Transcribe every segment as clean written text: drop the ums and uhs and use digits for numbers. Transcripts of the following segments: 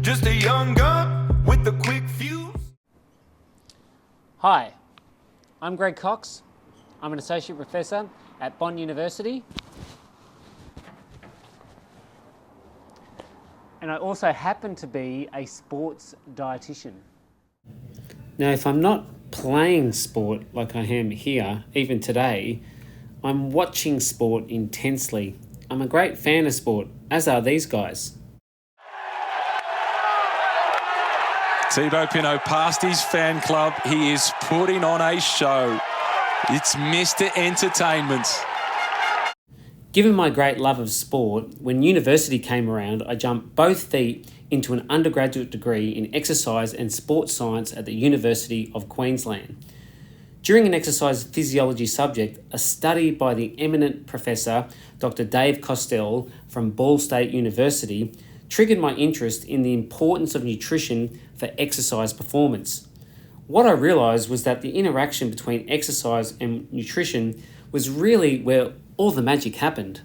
Just a young gun with a quick fuse. Hi, I'm Greg Cox. I'm an associate professor at Bond University. And I also happen to be a sports dietitian. Now, if I'm not playing sport like I am here, even today, I'm watching sport intensely. I'm a great fan of sport, as are these guys. Thibaut Pinot past his fan club. He is putting on a show. It's Mr. Entertainment. Given my great love of sport, when university came around, I jumped both feet into an undergraduate degree in exercise and sports science at the University of Queensland. During an exercise physiology subject, a study by the eminent professor, Dr. Dave Costell from Ball State University, triggered my interest in the importance of nutrition for exercise performance. What I realised was that the interaction between exercise and nutrition was really where all the magic happened.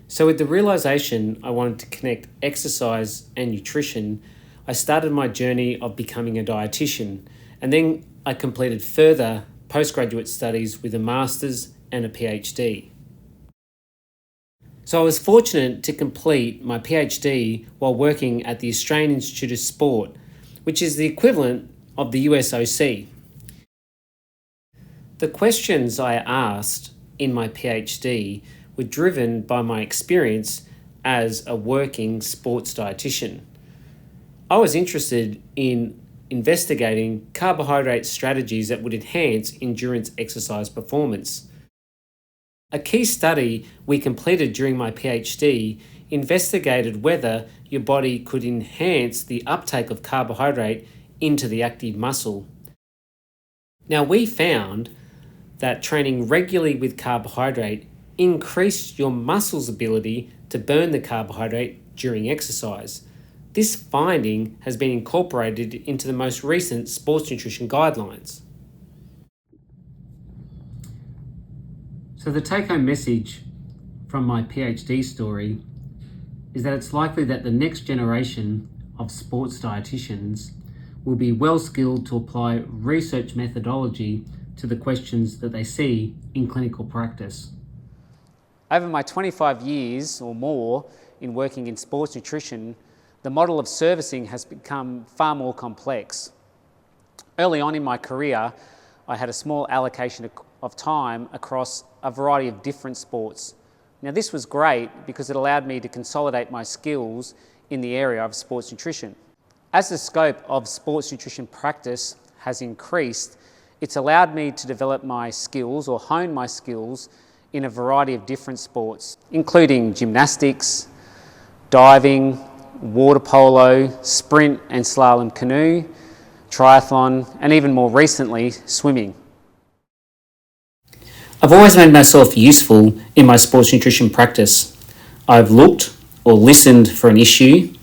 So with the realisation I wanted to connect exercise and nutrition, I started my journey of becoming a dietitian, and then I completed further postgraduate studies with a master's and a PhD. So I was fortunate to complete my PhD while working at the Australian Institute of Sport, which is the equivalent of the USOC. The questions I asked in my PhD were driven by my experience as a working sports dietitian. I was interested in investigating carbohydrate strategies that would enhance endurance exercise performance. A key study we completed during my PhD investigated whether your body could enhance the uptake of carbohydrate into the active muscle. Now, we found that training regularly with carbohydrate increased your muscle's ability to burn the carbohydrate during exercise. This finding has been incorporated into the most recent sports nutrition guidelines. So the take-home message from my PhD story is that it's likely that the next generation of sports dietitians will be well skilled to apply research methodology to the questions that they see in clinical practice. Over my 25 years or more in working in sports nutrition, the model of servicing has become far more complex. Early on in my career, I had a small allocation of time across a variety of different sports. Now, this was great because it allowed me to consolidate my skills in the area of sports nutrition. As the scope of sports nutrition practice has increased, it's allowed me to develop my skills or hone my skills in a variety of different sports, including gymnastics, diving, water polo, sprint and slalom canoe, triathlon, and even more recently, swimming. I've always made myself useful in my sports nutrition practice. I've looked or listened for an issue.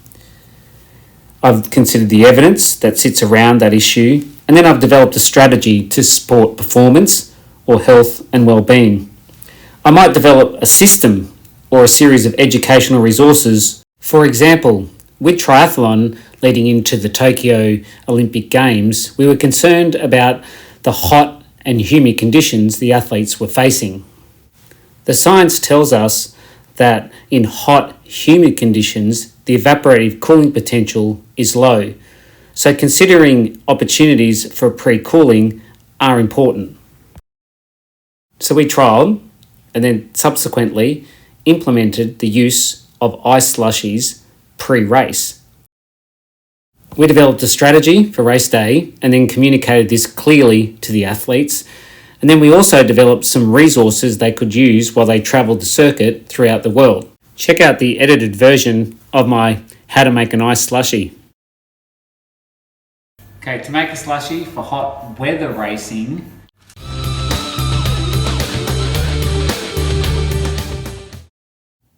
I've considered the evidence that sits around that issue, and then I've developed a strategy to support performance or health and well-being. I might develop a system or a series of educational resources. For example, with triathlon leading into the Tokyo Olympic Games, we were concerned about the hot and humid conditions the athletes were facing. The science tells us that in hot, humid conditions, the evaporative cooling potential is low. So considering opportunities for pre-cooling are important. So we trialled and then subsequently implemented the use of ice slushies pre-race. We developed a strategy for race day and then communicated this clearly to the athletes. And then we also developed some resources they could use while they travelled the circuit throughout the world. Check out the edited version of my How to Make an Ice Slushie. Okay, to make a slushie for hot weather racing,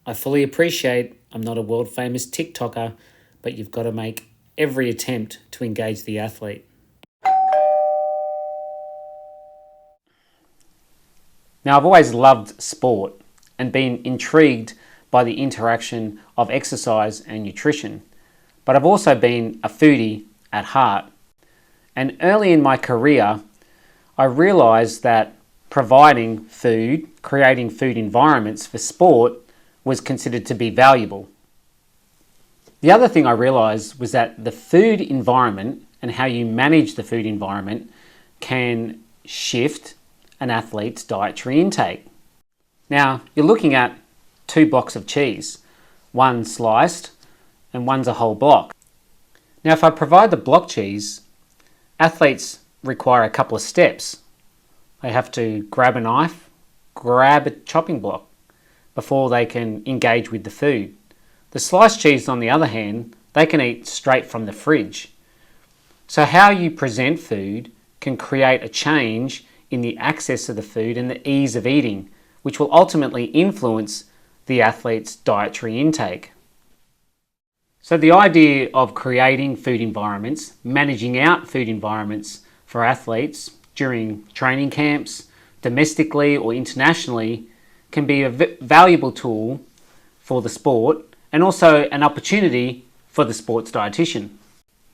I fully appreciate I'm not a world famous TikToker, but you've got to make every attempt to engage the athlete. Now, I've always loved sport and been intrigued by the interaction of exercise and nutrition. but I've also been a foodie at heart. And early in my career, I realised that providing food, creating food environments for sport was considered to be valuable. The other thing I realised was that the food environment and how you manage the food environment can shift an athlete's dietary intake. Now, you're looking at 2 blocks of cheese, one sliced and one's a whole block. Now, if I provide the block cheese, athletes require a couple of steps. They have to grab a knife, grab a chopping block before they can engage with the food. The sliced cheese, on the other hand, they can eat straight from the fridge. So how you present food can create a change in the access of the food and the ease of eating, which will ultimately influence the athlete's dietary intake. So the idea of creating food environments, managing out food environments for athletes during training camps, domestically or internationally, can be a valuable tool for the sport and also an opportunity for the sports dietitian.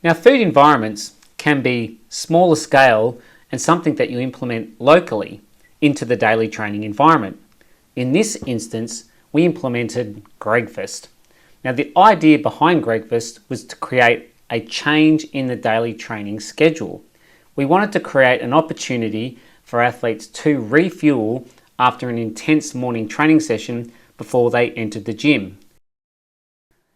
Now, food environments can be smaller scale and something that you implement locally into the daily training environment. In this instance, we implemented Breakfast. Now, the idea behind Breakfast was to create a change in the daily training schedule. We wanted to create an opportunity for athletes to refuel after an intense morning training session before they entered the gym.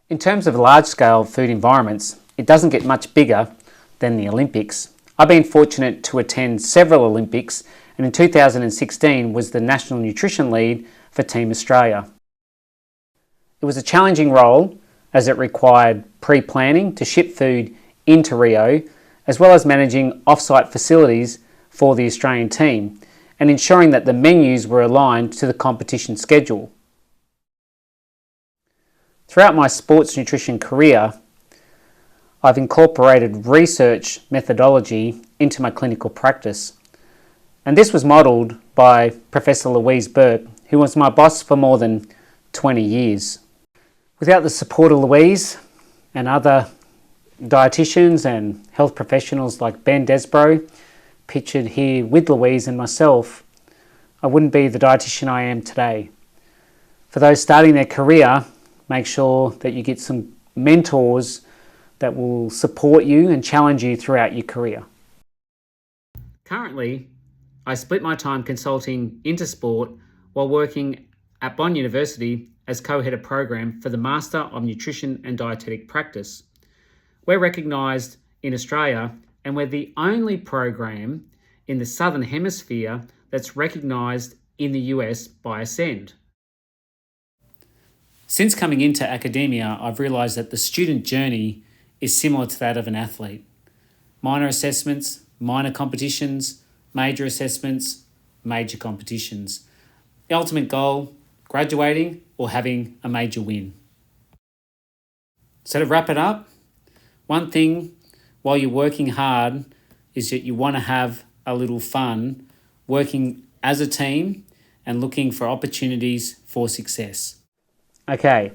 In terms of large-scale food environments, it doesn't get much bigger than the Olympics. I've been fortunate to attend several Olympics, and in 2016 was the National Nutrition Lead for Team Australia. It was a challenging role as it required pre-planning to ship food into Rio, as well as managing off-site facilities for the Australian team and ensuring that the menus were aligned to the competition schedule. Throughout my sports nutrition career, I've incorporated research methodology into my clinical practice. And this was modelled by Professor Louise Burke, who was my boss for more than 20 years. Without the support of Louise and other dietitians and health professionals like Ben Desborough, pictured here with Louise and myself, I wouldn't be the dietitian I am today. For those starting their career, make sure that you get some mentors that will support you and challenge you throughout your career. Currently, I split my time consulting into sport while working at Bond University as co-head of program for the Master of Nutrition and Dietetic Practice. We're recognised in Australia and we're the only program in the Southern Hemisphere that's recognised in the US by Ascend. Since coming into academia, I've realised that the student journey is similar to that of an athlete. Minor assessments, minor competitions, major assessments, major competitions. The ultimate goal, graduating or having a major win. So to wrap it up, one thing while you're working hard is that you want to have a little fun working as a team and looking for opportunities for success. Okay,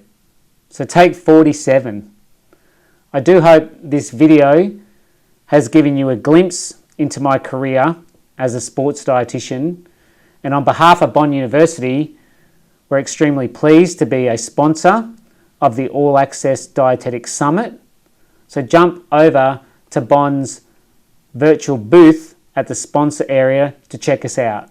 so take 47. I do hope this video has given you a glimpse into my career as a sports dietitian, and on behalf of Bond University, we're extremely pleased to be a sponsor of the All Access Dietetics Summit. So jump over to Bond's virtual booth at the sponsor area to check us out.